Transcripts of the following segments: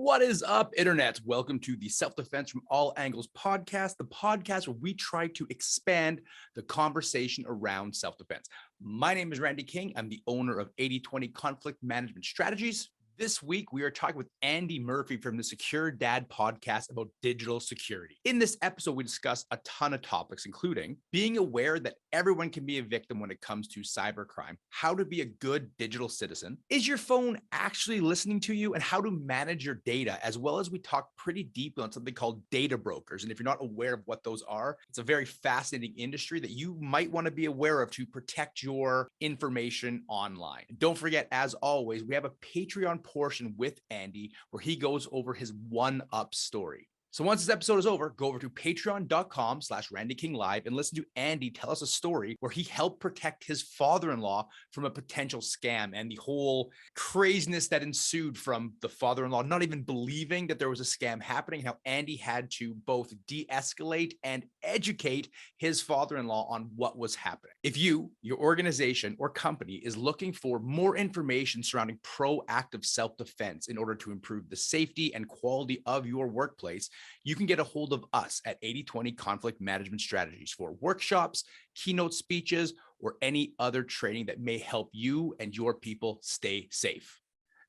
What is up, Internet? Welcome to the Self-Defense from All Angles podcast, the podcast where we try to expand the conversation around self-defense. My name is Randy King. I'm the owner of 80/20 Conflict Management Strategies. This week, we are talking with Andy Murphy from the Secure Dad podcast about digital security. In this episode, we discuss a ton of topics, including being aware that everyone can be a victim when it comes to cybercrime, how to be a good digital citizen, is your phone actually listening to you, and how to manage your data, as well as we talk pretty deeply on something called data brokers. And if you're not aware of what those are, it's a very fascinating industry that you might want to be aware of to protect your information online. And don't forget, as always, we have a Patreon portion with Andy where he goes over his one-up story. So once this episode is over, go over to patreon.com/RandyKingLive and listen to Andy tell us a story where he helped protect his father-in-law from a potential scam and the whole craziness that ensued from the father-in-law not even believing that there was a scam happening, how Andy had to both de-escalate and educate his father-in-law on what was happening. If you, your organization, or company is looking for more information surrounding proactive self-defense in order to improve the safety and quality of your workplace, you can get a hold of us at 80/20 Conflict Management Strategies for workshops, keynote speeches, or any other training that may help you and your people stay safe.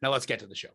Now let's get to the show.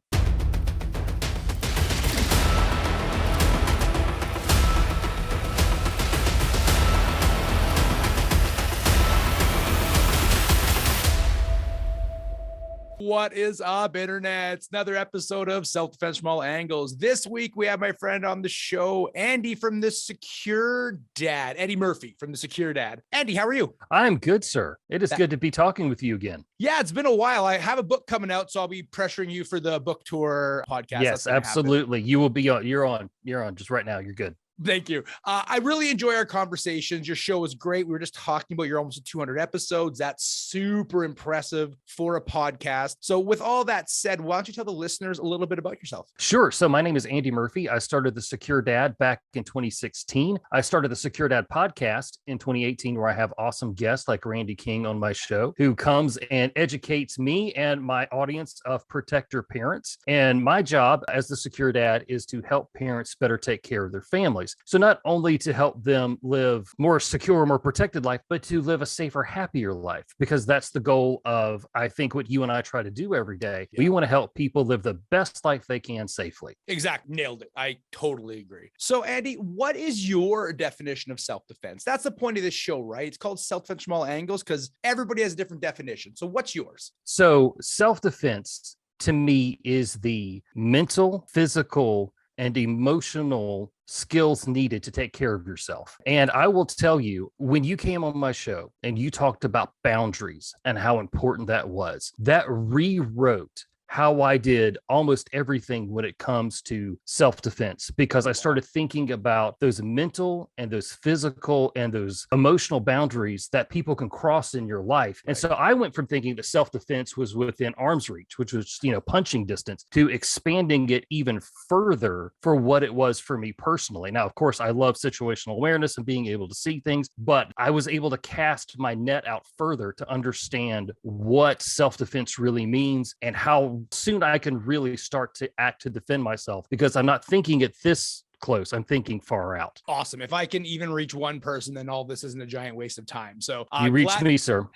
What is up, Internet? It's another episode of Self-Defense from All Angles. This week, we have my friend on the show, Andy from the Secure Dad, Eddie Murphy from the Secure Dad. Andy, how are you? I'm good, sir. It is good to be talking with you again. Yeah, it's been a while. I have a book coming out, so I'll be pressuring you for the book tour podcast. Yes, absolutely. You will be on. You're on just right now. You're good. Thank you. I really enjoy our conversations. Your show is great. We were just talking about you're almost at 200 episodes. That's super impressive for a podcast. So with all that said, why don't you tell the listeners a little bit about yourself? Sure. So my name is Andy Murphy. I started the Secure Dad back in 2016. I started the Secure Dad podcast in 2018, where I have awesome guests like Randy King on my show, who comes and educates me and my audience of protector parents. And my job as the Secure Dad is to help parents better take care of their families. So not only to help them live more secure, more protected life, but to live a safer, happier life, because that's the goal of, I think, what you and I try to do every day. Yeah. We want to help people live the best life they can safely. Exactly. Nailed it. I totally agree. So Andy, what is your definition of self-defense? That's the point of this show, right? It's called Self-Defense from All Angles because everybody has a different definition. So what's yours? So self-defense to me is the mental, physical, and emotional skills needed to take care of yourself. And I will tell you, when you came on my show and you talked about boundaries and how important that was, that rewrote how I did almost everything when it comes to self-defense, because I started thinking about those mental and those physical and those emotional boundaries that people can cross in your life. And so I went from thinking that self-defense was within arm's reach, which was, punching distance, to expanding it even further for what it was for me personally. Now, of course, I love situational awareness and being able to see things, but I was able to cast my net out further to understand what self-defense really means and how soon I can really start to act to defend myself, because I'm not thinking it this close. I'm thinking far out. Awesome. If I can even reach one person, then all this isn't a giant waste of time. So you reached me, sir.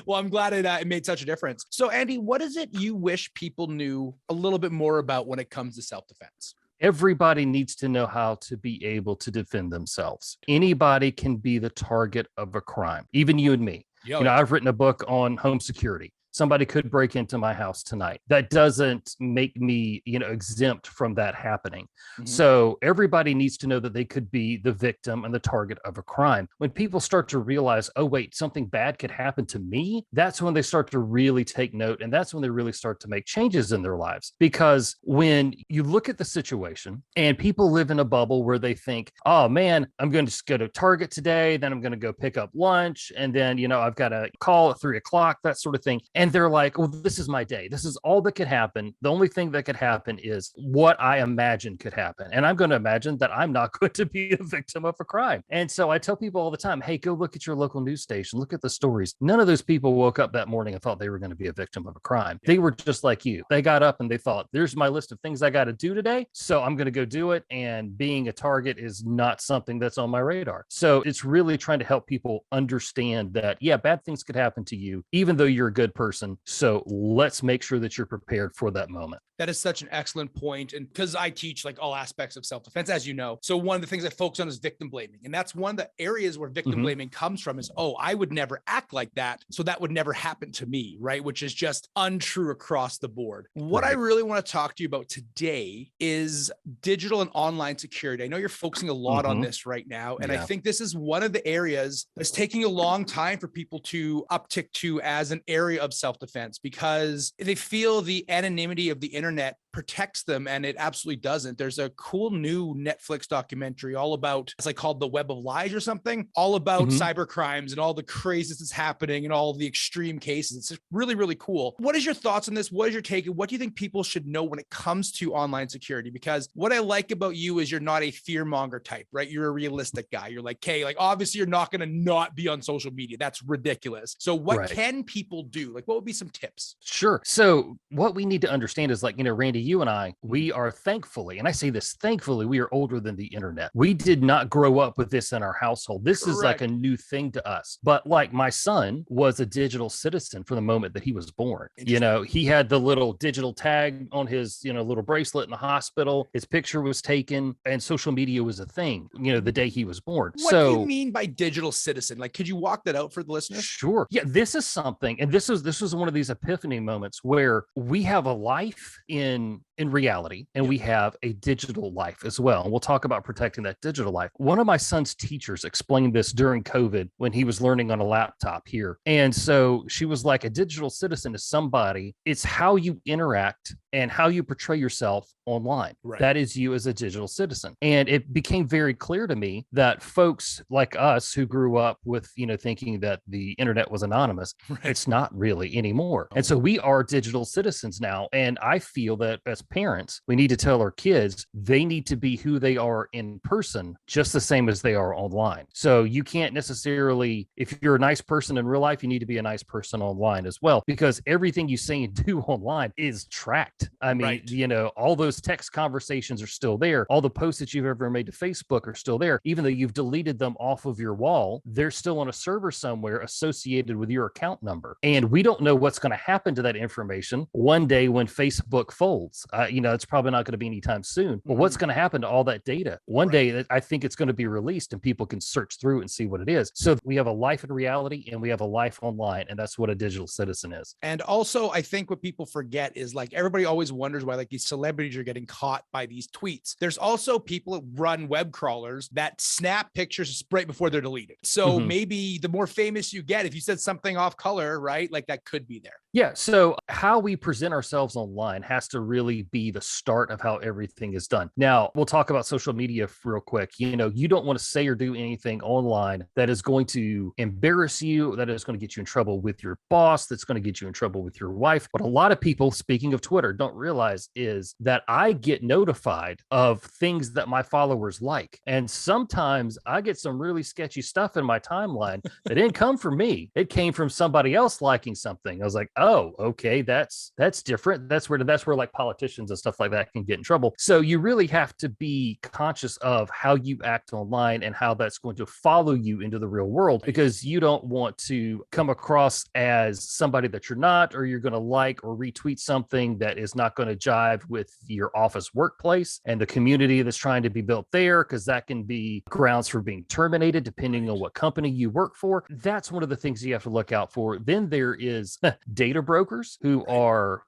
Well, I'm glad it made such a difference. So Andy, what is it you wish people knew a little bit more about when it comes to self-defense? Everybody needs to know how to be able to defend themselves. Anybody can be the target of a crime, even you and me. I've written a book on home security. Somebody could break into my house tonight. That doesn't make me, exempt from that happening. Mm-hmm. So everybody needs to know that they could be the victim and the target of a crime. When people start to realize, oh, wait, something bad could happen to me, that's when they start to really take note. And that's when they really start to make changes in their lives. Because when you look at the situation and people live in a bubble where they think, oh man, I'm going to just go to Target today, then I'm going to go pick up lunch. And then, I've got a call at 3:00, that sort of thing. And they're like, well, this is my day. This is all that could happen. The only thing that could happen is what I imagine could happen. And I'm going to imagine that I'm not going to be a victim of a crime. And so I tell people all the time, hey, go look at your local news station, look at the stories. None of those people woke up that morning and thought they were going to be a victim of a crime. They were just like you. They got up and they thought, there's my list of things I got to do today. So I'm going to go do it. And being a target is not something that's on my radar. So it's really trying to help people understand that, yeah, bad things could happen to you, even though you're a good person. So let's make sure that you're prepared for that moment. That is such an excellent point. And because I teach like all aspects of self-defense, as you know, so one of the things I focus on is victim blaming. And that's one of the areas where victim blaming comes from is, oh, I would never act like that. So that would never happen to me, right? Which is just untrue across the board. What I really want to talk to you about today is digital and online security. I know you're focusing a lot on this right now. And I think this is one of the areas that's taking a long time for people to uptick to as an area of self-defense because they feel the anonymity of the internet protects them, and it absolutely doesn't. There's a cool new Netflix documentary all about, it's like called The Web of Lies or something, all about cyber crimes and all the craziness that's happening and all the extreme cases. It's just really, really cool. What is your thoughts on this? What is your take? And what do you think people should know when it comes to online security? Because what I like about you is you're not a fear monger type, right? You're a realistic guy. You're like, hey, like obviously you're not going to not be on social media. That's ridiculous. So what can people do? Like what would be some tips? Sure. So what we need to understand is like, Randy, you and I, we are thankfully, and I say this thankfully, we are older than the internet. We did not grow up with this in our household. This is like a new thing to us. But like my son was a digital citizen from the moment that he was born. He had the little digital tag on his, little bracelet in the hospital. His picture was taken and social media was a thing, the day he was born. What do you mean by digital citizen? Like, could you walk that out for the listeners? Sure. Yeah, this is something, and this was one of these epiphany moments where we have a life in reality, and we have a digital life as well. And we'll talk about protecting that digital life. One of my son's teachers explained this during COVID when he was learning on a laptop here. And so she was like, a digital citizen is somebody, it's how you interact and how you portray yourself online. That is you as a digital citizen. And it became very clear to me that folks like us who grew up with, thinking that the internet was anonymous, it's not really anymore. And so we are digital citizens now. And I feel that as parents, we need to tell our kids they need to be who they are in person, just the same as they are online. So you can't necessarily, if you're a nice person in real life, you need to be a nice person online as well, because everything you say and do online is tracked. I mean, all those text conversations are still there. All the posts that you've ever made to Facebook are still there. Even though you've deleted them off of your wall, they're still on a server somewhere associated with your account number. And we don't know what's going to happen to that information one day when Facebook folds. It's probably not going to be anytime soon. But what's going to happen to all that data? One day, I think it's going to be released and people can search through it and see what it is. So we have a life in reality and we have a life online. And that's what a digital citizen is. And also, I think what people forget is like everybody always wonders why like these celebrities are getting caught by these tweets. There's also people that run web crawlers that snap pictures right before they're deleted. So maybe the more famous you get, if you said something off color, right? Like that could be there. Yeah. So how we present ourselves online has to really be the start of how everything is done. Now, we'll talk about social media real quick. You don't want to say or do anything online that is going to embarrass you, that is going to get you in trouble with your boss, that's going to get you in trouble with your wife. What a lot of people, speaking of Twitter, don't realize is that I get notified of things that my followers like. And sometimes I get some really sketchy stuff in my timeline that didn't come from me. It came from somebody else liking something. I was like, oh, okay, that's different. That's where like politicians and stuff like that can get in trouble. So you really have to be conscious of how you act online and how that's going to follow you into the real world, because you don't want to come across as somebody that you're not, or you're going to like or retweet something that is not going to jive with your office workplace and the community that's trying to be built there, because that can be grounds for being terminated depending on what company you work for. That's one of the things you have to look out for. Then there is data brokers who are,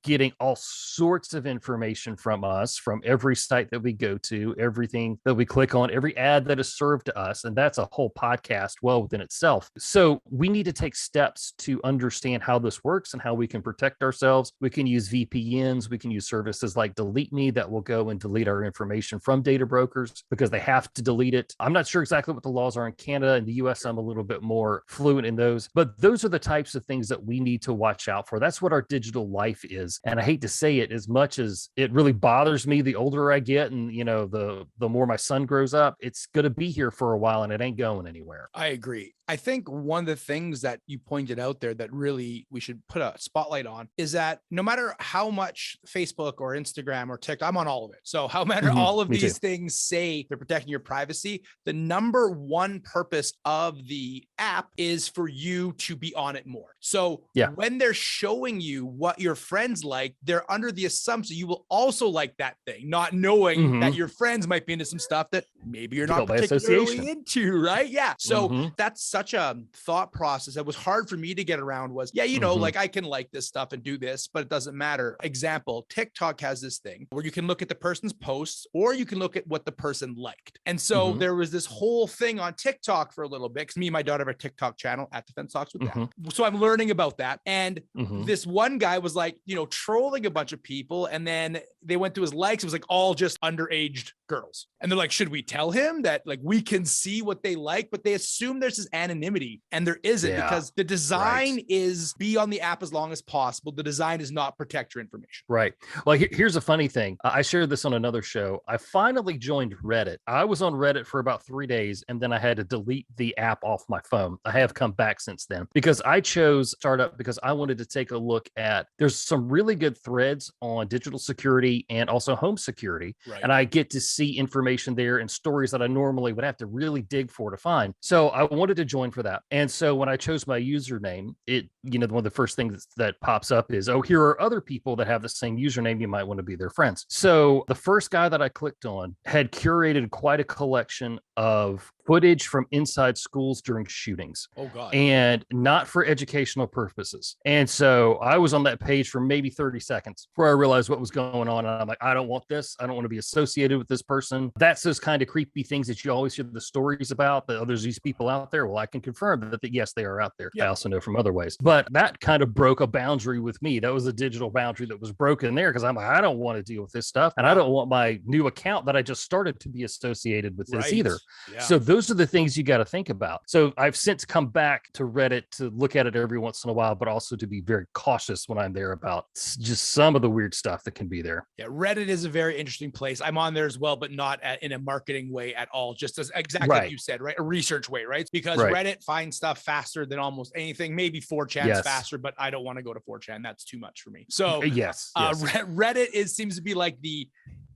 getting all sorts of information from us, from every site that we go to, everything that we click on, every ad that is served to us. And that's a whole podcast well within itself. So we need to take steps to understand how this works and how we can protect ourselves. We can use VPNs. We can use services like Delete Me that will go and delete our information from data brokers because they have to delete it. I'm not sure exactly what the laws are in Canada. In the US, I'm a little bit more fluent in those, but those are the types of things that we need to watch out for. That's what our digital life is. And I hate to say it, as much as it really bothers me the older I get and, the more my son grows up, it's going to be here for a while and it ain't going anywhere. I agree. I think one of the things that you pointed out there that really we should put a spotlight on is that no matter how much Facebook or Instagram or TikTok, I'm on all of it. So how matter all of these things say they're protecting your privacy, the number one purpose of the app is for you to be on it more. So when they're showing you what your friends like, they're under the assumption you will also like that thing, not knowing that your friends might be into some stuff that maybe you're not particularly into, right? Yeah. So that's such a thought process that was hard for me to get around was, like I can like this stuff and do this, but it doesn't matter. Example, TikTok has this thing where you can look at the person's posts or you can look at what the person liked. And so there was this whole thing on TikTok for a little bit because me and my daughter have a TikTok channel at Defense Talks with that. So I'm learning about that. And this one guy was like, trolling a bunch of people. And then they went to his likes. It was like all just underaged girls. And they're like, should we tell him that like we can see what they like? But they assume there's this anonymity and there isn't because the design is be on the app as long as possible. The design is not protect your information. Right. Well, here's a funny thing. I shared this on another show. I finally joined Reddit. I was on Reddit for about 3 days and then I had to delete the app off my phone. I have come back since then because I chose Startup because I wanted to take a look at, there's some really good threads on digital security and also home security. Right. And I get to see information there and stories that I normally would have to really dig for to find. So I wanted to join for that. And so when I chose my username, one of the first things that pops up is, oh, here are other people that have the same username. You might want to be their friends. So the first guy that I clicked on had curated quite a collection of footage from inside schools during shootings. Oh God. And not for educational purposes. And so I was on that page for maybe 30 seconds before I realized what was going on. And I'm like, I don't want this. I don't want to be associated with this person. That's those kind of creepy things that you always hear the stories about, that there's these people out there. Well, I can confirm that yes, they are out there. I also know from other ways. But that kind of broke a boundary with me. That was a digital boundary that was broken there because I'm like, I don't want to deal with this stuff. And I don't want my new account that I just started to be associated with this either. Yeah. So those are the things you got to think about. So I've since come back to Reddit to look at it every once in a while, but also to be very cautious when I'm there about just some of the weird stuff that can be there. Yeah, Reddit is a very interesting place. I'm on there as well, but not in a marketing way at all. Just as exactly like you said, right? A research way, right? Because Reddit finds stuff faster than almost anything. Maybe 4chan is faster, but I don't want to go to 4chan. That's too much for me. So Reddit seems to be like the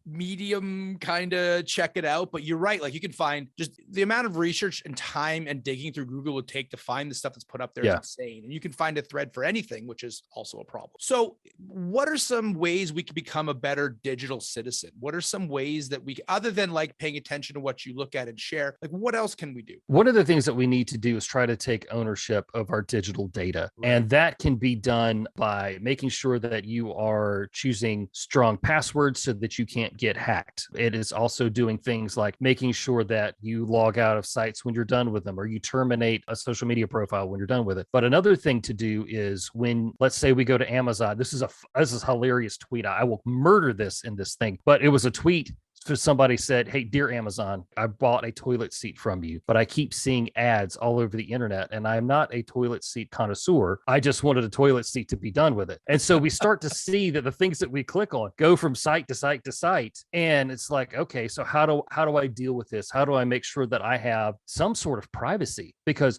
medium kind of check it out, but you're right, like you can find just the amount of research and time and digging through Google would take to find the stuff that's put up there is insane, and you can find a thread for anything, which is also a problem. So what are some ways we can become a better digital citizen? What are some ways that we, other than like paying attention to what you look at and share, like what else can we do? One of the things that we need to do is try to take ownership of our digital data, and that can be done by making sure that you are choosing strong passwords so that you can't get hacked. It is also doing things like making sure that you log out of sites when you're done with them, or you terminate a social media profile when you're done with it. But another thing to do is when, let's say we go to Amazon, this is a hilarious tweet. I will murder this in this thing, but it was a tweet. So somebody said, hey, dear Amazon, I bought a toilet seat from you, but I keep seeing ads all over the internet and I'm not a toilet seat connoisseur. I just wanted a toilet seat to be done with it. And so we start to see that the things that we click on go from site to site to site. And it's like, okay, so how do I deal with this? How do I make sure that I have some sort of privacy? Because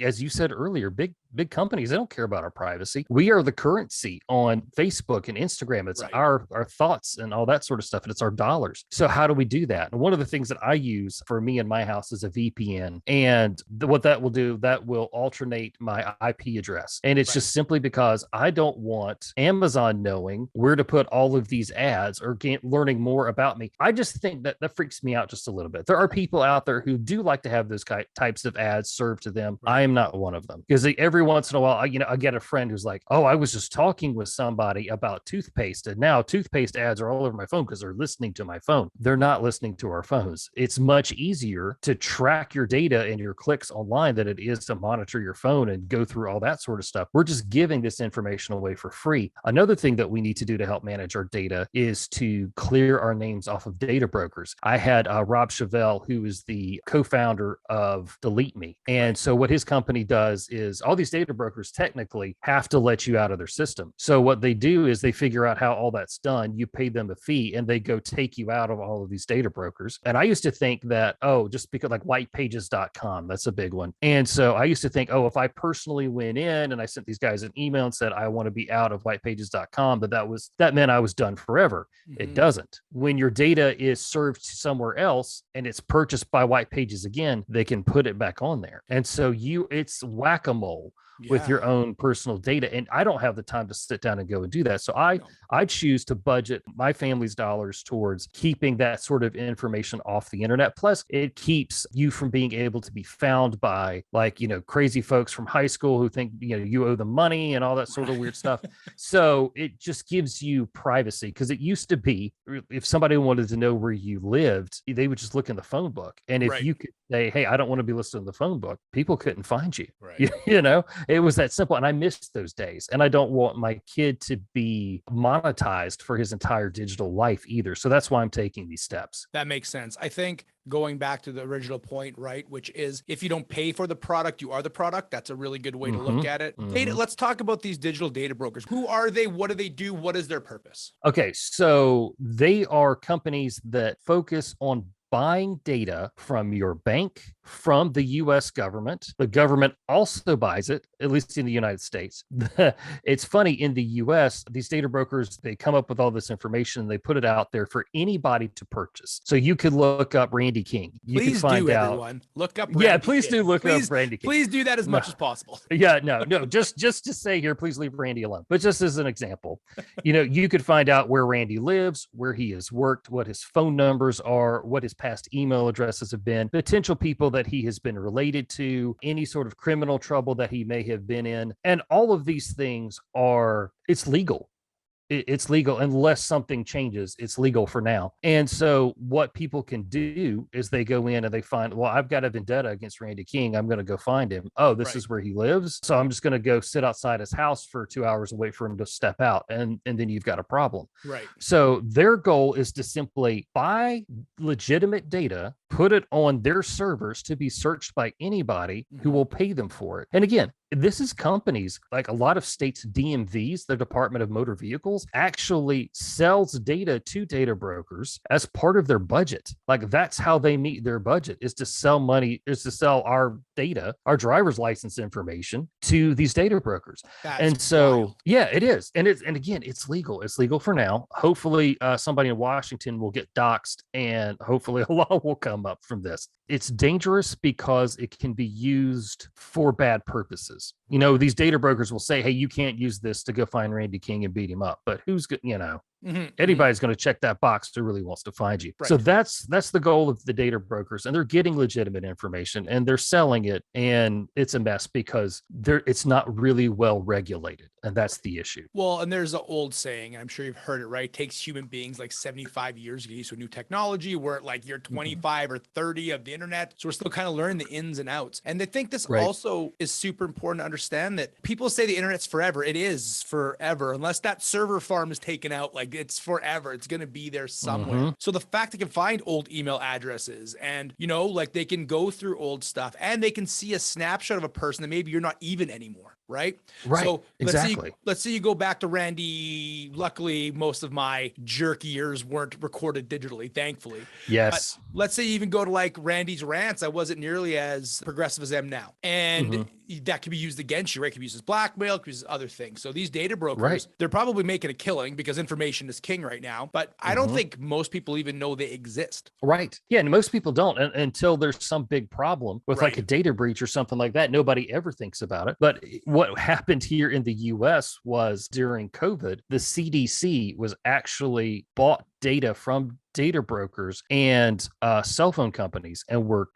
as you said earlier, big companies, they don't care about our privacy. We are the currency on Facebook and Instagram. It's our thoughts and all that sort of stuff. And it's our dollars. So how do we do that? And one of the things that I use for me in my house is a VPN. And what that will do, that will alternate my IP address. And it's just simply because I don't want Amazon knowing where to put all of these ads or learning more about me. I just think that freaks me out just a little bit. There are people out there who do like to have those types of ads served to them. I am not one of them, because every once in a while, I get a friend who's like, oh, I was just talking with somebody about toothpaste, and now toothpaste ads are all over my phone because they're listening to my phone. They're not listening to our phones. It's much easier to track your data and your clicks online than it is to monitor your phone and go through all that sort of stuff. We're just giving this information away for free. Another thing that we need to do to help manage our data is to clear our names off of data brokers. I had Rob Chevelle, who is the co-founder of Delete Me. And so what his company does is all these data brokers technically have to let you out of their system. So what they do is they figure out how all that's done. You pay them a fee and they go take you out of all of these data brokers. And I used to think that, oh, just because like whitepages.com, that's a big one. And so I used to think, oh, if I personally went in and I sent these guys an email and said, I want to be out of whitepages.com, that meant I was done forever. It doesn't. When your data is served somewhere else and it's purchased by White Pages again, they can put it back on there. And so it's whack-a-mole with your own personal data. And I don't have the time to sit down and go and do that. So I choose to budget my family's dollars towards keeping that sort of information off the internet. Plus, it keeps you from being able to be found by crazy folks from high school who think, you owe them money and all that sort of weird stuff. So it just gives you privacy, because it used to be if somebody wanted to know where you lived, they would just look in the phone book. And if you could say, hey, I don't want to be listed in the phone book, people couldn't find you. Right. It was that simple. And I missed those days. And I don't want my kid to be monetized for his entire digital life either. So that's why I'm taking these steps. That makes sense. I think going back to the original point, right, which is if you don't pay for the product, you are the product. That's a really good way to look at it. Data, let's talk about these digital data brokers. Who are they? What do they do? What is their purpose? Okay, so they are companies that focus on buying data from your bank, from the US government. The government also buys it, at least in the United States. It's funny, in the US, these data brokers, they come up with all this information, they put it out there for anybody to purchase. So you could look up Randy King. You please can find do, out. Everyone. Look up Randy please King. do look up Randy King. Please do that as much as possible. No, just to say here, please leave Randy alone. But just as an example, you could find out where Randy lives, where he has worked, what his phone numbers are, what his past email addresses have been, potential people that he has been related to, any sort of criminal trouble that he may have been in. And all of these things it's legal. It's legal unless something changes. It's legal for now. And so what people can do is they go in and they find, well, I've got a vendetta against Randy King. I'm going to go find him. Oh, this is where he lives. So I'm just going to go sit outside his house for 2 hours and wait for him to step out. And then you've got a problem. Right. So their goal is to simply buy legitimate data, put it on their servers to be searched by anybody who will pay them for it. And again, this is companies like a lot of states' DMVs, the Department of Motor Vehicles, actually sells data to data brokers as part of their budget. Like that's how they meet their budget, is to sell our data, our driver's license information to these data brokers. That's wild. Yeah, it is. And again, it's legal. It's legal for now. Hopefully somebody in Washington will get doxxed and hopefully a law will come up from this. It's dangerous because it can be used for bad purposes. These data brokers will say, hey, you can't use this to go find Randy King and beat him up. But who's good, anybody's going to check that box who really wants to find you. Right. So that's the goal of the data brokers, and they're getting legitimate information and they're selling it, and it's a mess because it's not really well regulated, and that's the issue. Well, and there's an old saying, I'm sure you've heard it, right? It takes human beings like 75 years to get used to a new technology. We're at like year 25 or 30 of the internet, so we're still kind of learning the ins and outs. And I think this also is super important to understand that people say the internet's forever. It is forever, unless that server farm is taken out. Like it's forever. It's going to be there somewhere. So the fact they can find old email addresses and, like they can go through old stuff and they can see a snapshot of a person that maybe you're not even anymore. Right. So let's say you go back to Randy. Luckily, most of my jerk years weren't recorded digitally, thankfully. Yes. But let's say you even go to like Randy's rants. I wasn't nearly as progressive as I am now. And that could be used against you, right? It could be used as blackmail, it could be used as other things. So these data brokers, they're probably making a killing because information is king right now. But I don't think most people even know they exist. Right. Yeah. And most people don't until there's some big problem with like a data breach or something like that. Nobody ever thinks about it. But what happened here in the US was during COVID, the CDC was actually bought data from data brokers and cell phone companies, and were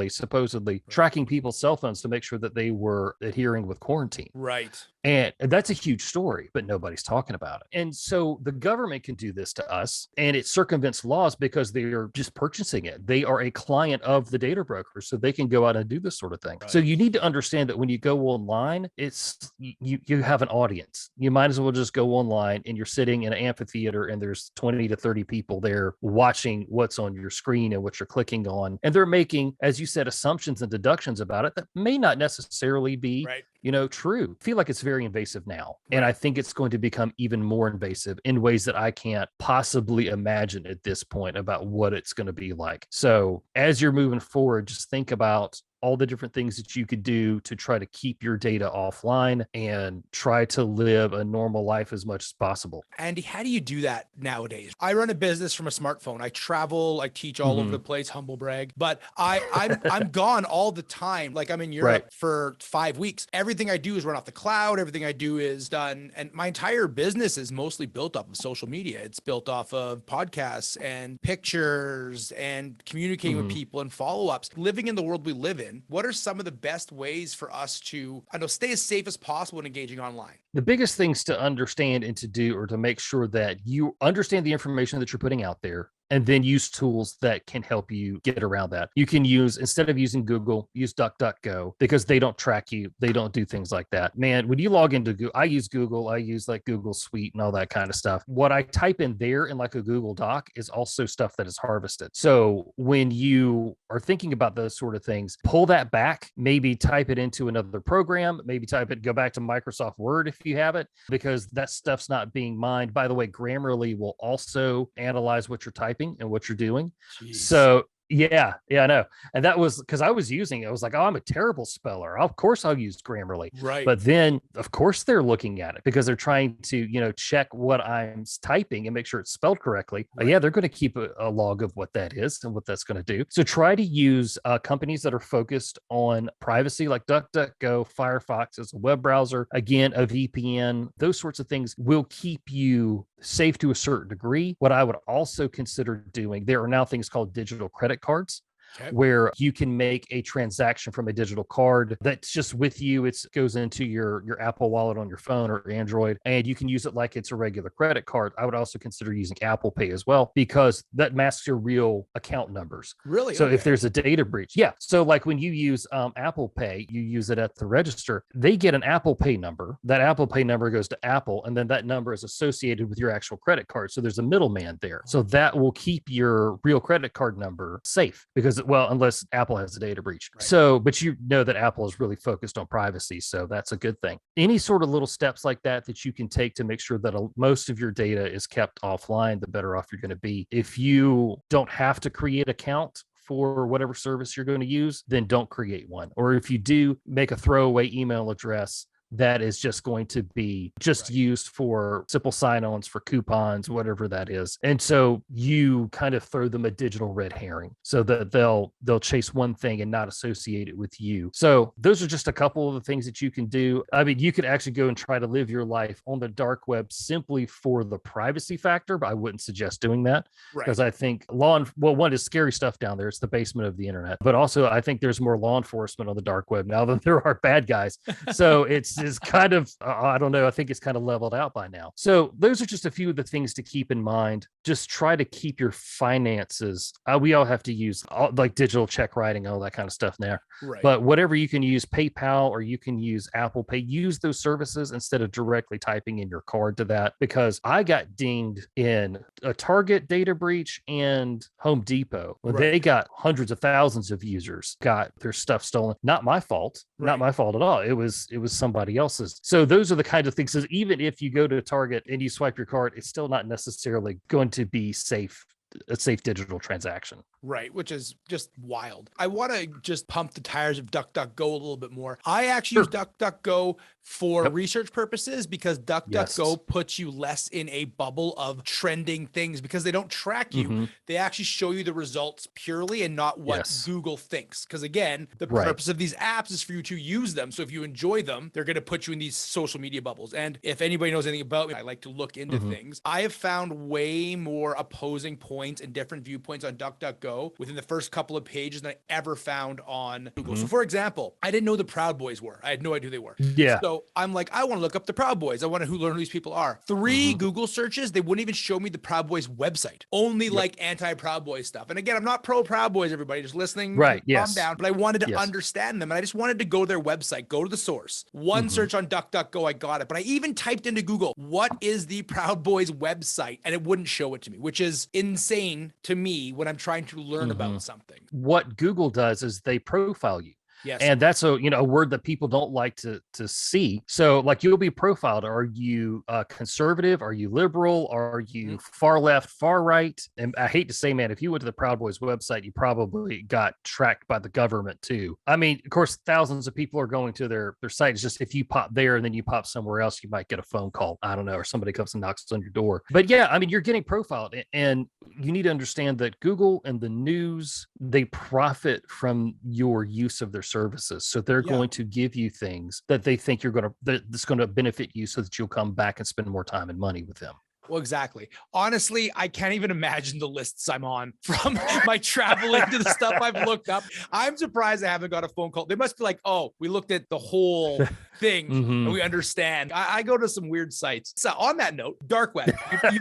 supposedly tracking people's cell phones to make sure that they were adhering with quarantine. Right. And that's a huge story, but nobody's talking about it. And so the government can do this to us, and it circumvents laws because they are just purchasing it. They are a client of the data broker, so they can go out and do this sort of thing. Right. So you need to understand that when you go online, you have an audience. You might as well just go online and you're sitting in an amphitheater and there's 20 to 30 people there watching what's on your screen and what you're clicking on. And they're making making, as you said, assumptions and deductions about it that may not necessarily be Right. true. I feel like it's very invasive now. And Right. I think it's going to become even more invasive in ways that I can't possibly imagine at this point about what it's going to be like. So as you're moving forward, just think about all the different things that you could do to try to keep your data offline and try to live a normal life as much as possible. Andy, how do you do that nowadays? I run a business from a smartphone. I travel, I teach all over the place, humble brag, but I'm gone all the time. Like I'm in Europe for 5 weeks. Everything I do is run off the cloud. Everything I do is done. And my entire business is mostly built off of social media. It's built off of podcasts and pictures and communicating with people and follow-ups. Living in the world we live in, what are some of the best ways for us to, I know, stay as safe as possible when engaging online? The biggest things to understand and to do or to make sure that you understand the information that you're putting out there, and then use tools that can help you get around that. You can use, instead of using Google, use DuckDuckGo, because they don't track you. They don't do things like that. Man, when you log into Google, I use Google, I use like Google Suite and all that kind of stuff. What I type in there in like a Google Doc is also stuff that is harvested. So when you are thinking about those sort of things, pull that back, maybe type it into another program, maybe go back to Microsoft Word if you have it, because that stuff's not being mined. By the way, Grammarly will also analyze what you're typing and what you're doing. Jeez. So yeah, I know. And that was because I was using it. I was like, oh, I'm a terrible speller. Of course I'll use Grammarly. Right. But then of course they're looking at it because they're trying to, check what I'm typing and make sure it's spelled correctly. Right. Yeah, they're going to keep a log of what that is and what that's going to do. So try to use companies that are focused on privacy, like DuckDuckGo, Firefox as a web browser, again, a VPN. Those sorts of things will keep you safe to a certain degree. What I would also consider doing, there are now things called digital credit cards. Okay. Where you can make a transaction from a digital card that's just with you. It goes into your Apple Wallet on your phone or Android, and you can use it like it's a regular credit card. I would also consider using Apple Pay as well, because that masks your real account numbers. Really? So if there's a data breach, so like when you use Apple Pay, you use it at the register, they get an Apple Pay number. That Apple Pay number goes to Apple, and then that number is associated with your actual credit card. So there's a middleman there. So that will keep your real credit card number safe, because unless Apple has a data breach. Right. So, but you know that Apple is really focused on privacy. So that's a good thing. Any sort of little steps like that you can take to make sure that most of your data is kept offline, the better off you're going to be. If you don't have to create an account for whatever service you're going to use, then don't create one. Or if you do, make a throwaway email address that is just going to be used for simple sign-ons, for coupons, whatever that is. And so you kind of throw them a digital red herring so that they'll chase one thing and not associate it with you. So those are just a couple of the things that you can do. I mean, you could actually go and try to live your life on the dark web simply for the privacy factor, but I wouldn't suggest doing that, because I think one is scary stuff down there. It's the basement of the internet. But also I think there's more law enforcement on the dark web now than there are bad guys. So it's kind of, I don't know, I think it's kind of leveled out by now. So those are just a few of the things to keep in mind. Just try to keep your finances. We all have to use like digital check writing, all that kind of stuff now. Right. But whatever you can use, PayPal, or you can use Apple Pay, use those services instead of directly typing in your card to that, because I got dinged in a Target data breach and Home Depot when they got hundreds of thousands of users got their stuff stolen. Not my fault. Not my fault at all. It was somebody else's. So those are the kinds of things that even if you go to Target and you swipe your card, it's still not necessarily going to be a safe digital transaction. Right, which is just wild. I want to just pump the tires of DuckDuckGo a little bit more. I actually use DuckDuckGo for research purposes, because DuckDuckGo puts you less in a bubble of trending things, because they don't track you. They actually show you the results purely and not what Google thinks. Because again, the purpose of these apps is for you to use them. So if you enjoy them, they're going to put you in these social media bubbles. And if anybody knows anything about me, I like to look into things. I have found way more opposing points and different viewpoints on DuckDuckGo within the first couple of pages than I ever found on Google. So for example, I didn't know the Proud Boys were. I had no idea who they were. So I'm like, I want to look up the Proud Boys. I want to learn who these people are. 3 Google searches, they wouldn't even show me the Proud Boys website. Only like anti-Proud Boys stuff. And again, I'm not pro Proud Boys, everybody. Just listening. Calm down. But I wanted to understand them. And I just wanted to go to their website, go to the source. One search on DuckDuckGo, I got it. But I even typed into Google, what is the Proud Boys website? And it wouldn't show it to me, which is insane to me when I'm trying to learn about something. What Google does is they profile you. Yes. And that's a word that people don't like to see. So like you'll be profiled. Are you conservative? Are you liberal? Are you far left, far right? And I hate to say, man, if you went to the Proud Boys website, you probably got tracked by the government too. I mean, of course, thousands of people are going to their site. It's just if you pop there and then you pop somewhere else, you might get a phone call. I don't know, or somebody comes and knocks on your door. But yeah, I mean, you're getting profiled, and you need to understand that Google and the news, they profit from your use of their services. So they're going to give you things that they think that's going to benefit you so that you'll come back and spend more time and money with them. Well, exactly. Honestly, I can't even imagine the lists I'm on from my traveling to the stuff I've looked up. I'm surprised I haven't got a phone call. They must be like, oh, we looked at the whole thing and we understand. I go to some weird sites. So on that note, dark web,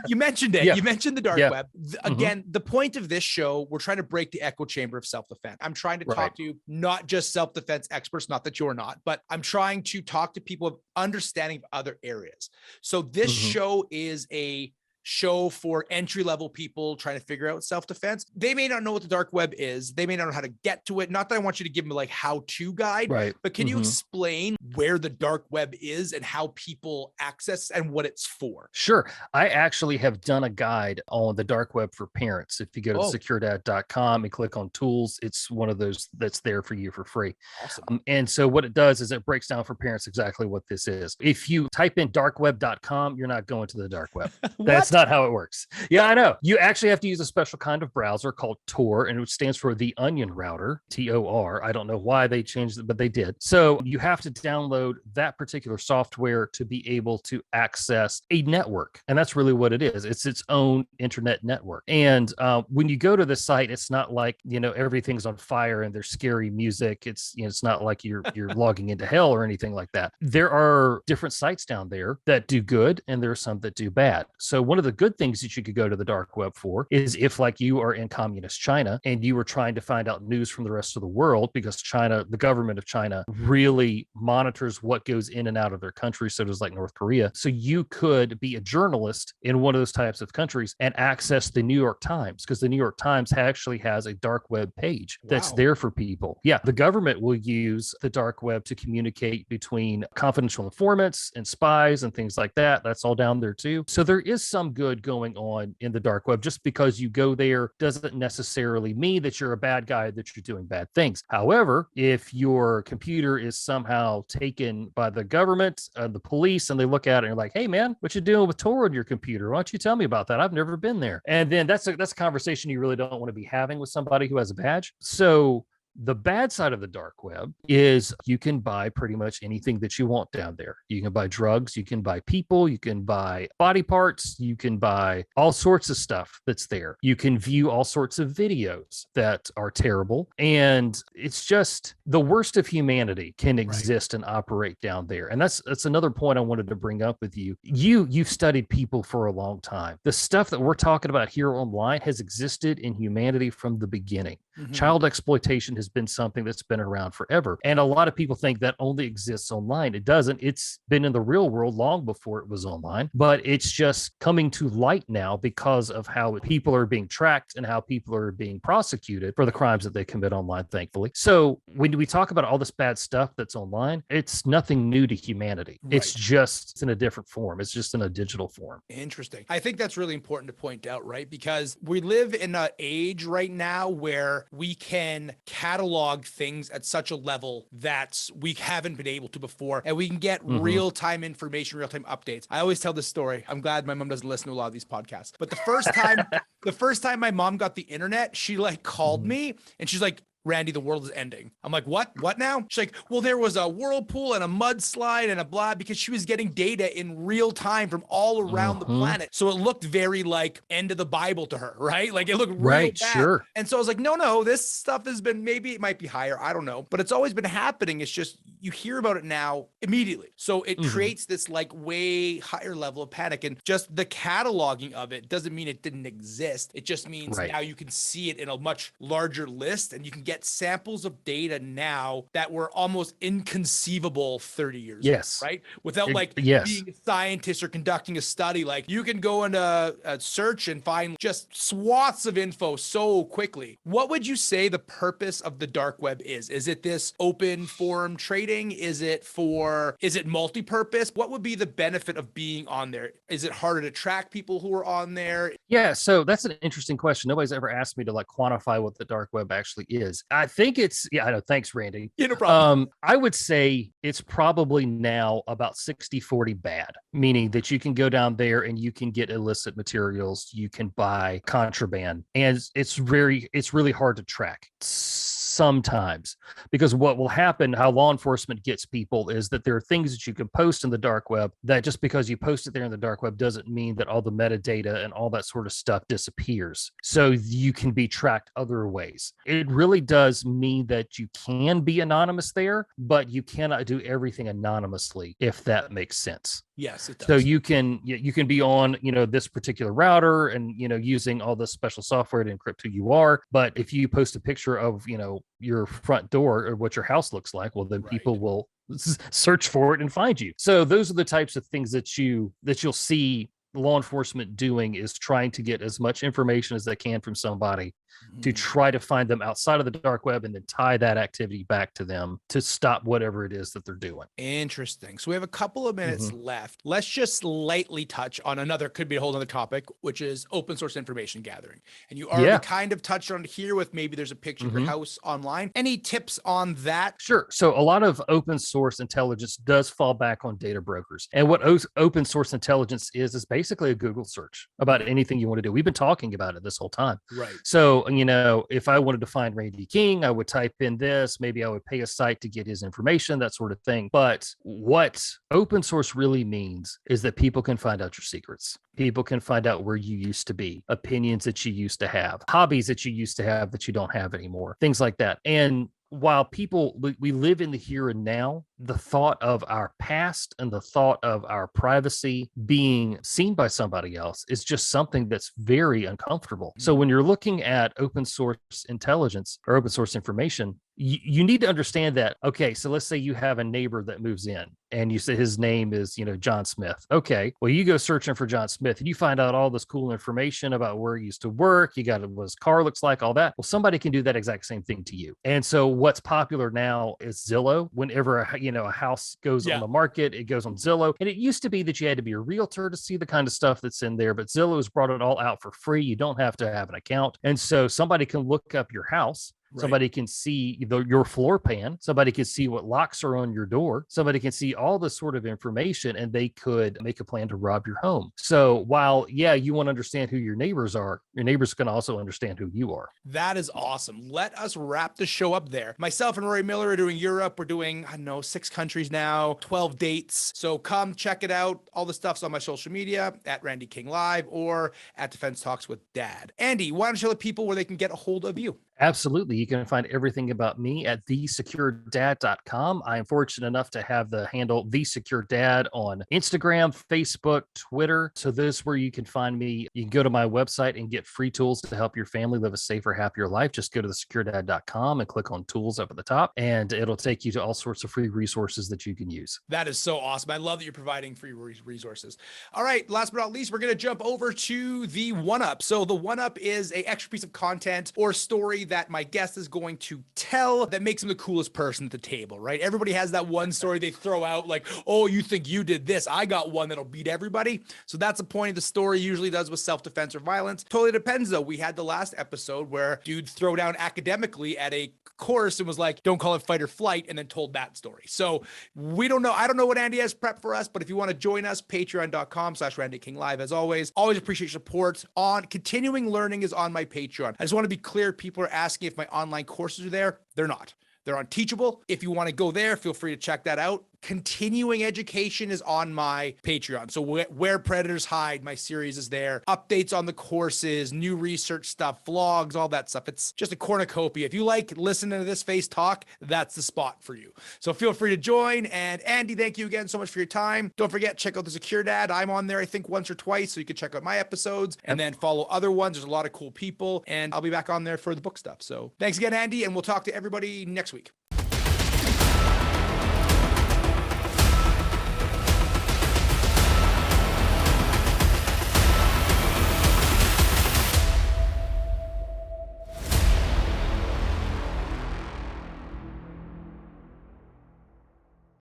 you mentioned it. You mentioned the dark web. Again, the point of this show, we're trying to break the echo chamber of self-defense. I'm trying to talk to not just self-defense experts, not that you're not, but I'm trying to talk to people of understanding of other areas. So this show is a show for entry-level people trying to figure out self-defense. They may not know what the dark web is. They may not know how to get to it. Not that I want you to give them like how-to guide, but can you explain where the dark web is and how people access and what it's for? Sure. I actually have done a guide on the dark web for parents. If you go to securedad.com and click on tools, it's one of those that's there for you for free. Awesome. And so what it does is it breaks down for parents exactly what this is. If you type in darkweb.com, you're not going to the dark web. That's not how it works. Yeah, I know. You actually have to use a special kind of browser called Tor, and it stands for the Onion Router, Tor. I don't know why they changed it, but they did. So you have to download that particular software to be able to access a network. And that's really what it is. It's its own internet network. And when you go to the site, it's not like, everything's on fire and there's scary music. It's, it's not like you're logging into hell or anything like that. There are different sites down there that do good, and there are some that do bad. So one of the good things that you could go to the dark web for is if like you are in communist China and you were trying to find out news from the rest of the world, because China, the government of China really monitors what goes in and out of their country. So does like North Korea. So you could be a journalist in one of those types of countries and access the New York Times, because the New York Times actually has a dark web page that's there for people. Yeah. The government will use the dark web to communicate between confidential informants and spies and things like that. That's all down there too. So there is some good going on in the dark web. Just because you go there doesn't necessarily mean that you're a bad guy, that you're doing bad things. However, if your computer is somehow taken by the government, the police, and they look at it and you're like, hey man, what you doing with Tor on your computer? Why don't you tell me about that? I've never been there. And then that's a conversation you really don't want to be having with somebody who has a badge. So the bad side of the dark web is you can buy pretty much anything that you want down there. You can buy drugs, you can buy people, you can buy body parts, you can buy all sorts of stuff that's there. You can view all sorts of videos that are terrible. And it's just the worst of humanity can exist and operate down there. And that's another point I wanted to bring up with you. You've studied people for a long time. The stuff that we're talking about here online has existed in humanity from the beginning. Child exploitation has been something that's been around forever. And a lot of people think that only exists online. It doesn't. It's been in the real world long before it was online, but it's just coming to light now because of how people are being tracked and how people are being prosecuted for the crimes that they commit online, thankfully. So when we talk about all this bad stuff that's online, it's nothing new to humanity. It's just in a different form. It's just in a digital form. Interesting. I think that's really important to point out, right? Because we live in an age right now where we can catalog things at such a level that we haven't been able to before, and we can get real-time information, real-time updates. I always tell this story. I'm glad my mom doesn't listen to a lot of these podcasts, but the first time my mom got the internet, she like called me and she's like, Randy, the world is ending. I'm like, what now? She's like, well, there was a whirlpool and a mudslide and a blah, because she was getting data in real time from all around the planet. So it looked very like end of the Bible to her, right? Like it looked real bad. Sure. And so I was like, no, this stuff has been, maybe it might be higher. I don't know, but it's always been happening. It's just, you hear about it now immediately. So it creates this like way higher level of panic, and just the cataloging of it doesn't mean it didn't exist. It just means now you can see it in a much larger list and you can get samples of data now that were almost inconceivable 30 years Yes. ago, right? Without like Yes. being a scientist or conducting a study, like you can go into a search and find just swaths of info so quickly. What would you say the purpose of the dark web is? Is it this open forum trading? Is it multi-purpose? What would be the benefit of being on there? Is it harder to track people who are on there? Yeah, so that's an interesting question. Nobody's ever asked me to like quantify what the dark web actually is. I think I know. Thanks, Randy. Yeah, no problem. I would say it's probably now about 60-40 bad, meaning that you can go down there and you can get illicit materials, you can buy contraband, and it's really hard to track sometimes, because what will happen, how law enforcement gets people, is that there are things that you can post in the dark web that just because you post it there in the dark web doesn't mean that all the metadata and all that sort of stuff disappears. So you can be tracked other ways. It really does mean that you can be anonymous there, but you cannot do everything anonymously, if that makes sense. Yes, it does. So you can be on, this particular router and, using all this special software to encrypt who you are. But if you post a picture of, your front door or what your house looks like, well, then people will search for it and find you. So those are the types of things that you'll see law enforcement doing, is trying to get as much information as they can from somebody to try to find them outside of the dark web and then tie that activity back to them to stop whatever it is that they're doing. Interesting. So we have a couple of minutes left. Let's just lightly touch on could be a whole other topic, which is open source information gathering. And you already kind of touched on it here with maybe there's a picture of your house online. Any tips on that? Sure. So a lot of open source intelligence does fall back on data brokers. And what open source intelligence is basically a Google search about anything you want to do. We've been talking about it this whole time. Right. So, if I wanted to find Randy King, I would type in this, maybe I would pay a site to get his information, that sort of thing. But what open source really means is that people can find out your secrets. People can find out where you used to be, opinions that you used to have, hobbies that you used to have that you don't have anymore, things like that. And while we live in the here and now, the thought of our past and the thought of our privacy being seen by somebody else is just something that's very uncomfortable. So when you're looking at open source intelligence or open source information, you need to understand that, okay, so let's say you have a neighbor that moves in and you say his name is, John Smith. Okay, well, you go searching for John Smith and you find out all this cool information about where he used to work. You got what his car looks like, all that. Well, somebody can do that exact same thing to you. And so what's popular now is Zillow. Whenever a house goes on the market, it goes on Zillow. And it used to be that you had to be a realtor to see the kind of stuff that's in there, but Zillow has brought it all out for free. You don't have to have an account. And so somebody can look up your house. Right. Somebody can see your floor plan. Somebody can see what locks are on your door. Somebody can see all this sort of information, and they could make a plan to rob your home. So while, you want to understand who your neighbors are, your neighbors can also understand who you are. That is awesome. Let us wrap the show up there. Myself and Rory Miller are doing Europe. We're doing, 6 countries now, 12 dates. So come check it out. All the stuff's on my social media at Randy King Live or at Defense Talks with Dad. Andy, why don't you tell the people where they can get a hold of you? Absolutely. You can find everything about me at thesecuredad.com. I am fortunate enough to have the handle thesecuredad on Instagram, Facebook, Twitter. So this is where you can find me. You can go to my website and get free tools to help your family live a safer, happier life. Just go to thesecuredad.com and click on tools up at the top, and it'll take you to all sorts of free resources that you can use. That is so awesome. I love that you're providing free resources. All right. Last but not least, we're going to jump over to the 1-Up. So the 1-Up is an extra piece of content or story that my guest is going to tell that makes him the coolest person at the table, right? Everybody has that one story they throw out like, oh, you think you did this? I got one that'll beat everybody. So that's the point of the story, usually does with self-defense or violence. Totally depends though. We had the last episode where dude throw down academically at a course and was like, don't call it fight or flight, and then told that story. So we don't know. I don't know what Andy has prepped for us, but if you want to join us, patreon.com/Randy King Live. As always appreciate your support. On continuing learning is on my Patreon. I just want to be clear. People are asking if my online courses are there. They're not. They're on Teachable. If you want to go there, feel free to check that out. continuing education is on my Patreon. So where Predators Hide, my series is there. Updates on the courses, new research stuff, vlogs, all that stuff. It's just a cornucopia. If you like listening to this face talk, that's the spot for you. So feel free to join. And Andy, thank you again so much for your time. Don't forget, check out the Secure Dad. I'm on there, I think, once or twice. So you can check out my episodes and then follow other ones. There's a lot of cool people. And I'll be back on there for the book stuff. So thanks again, Andy. And we'll talk to everybody next week.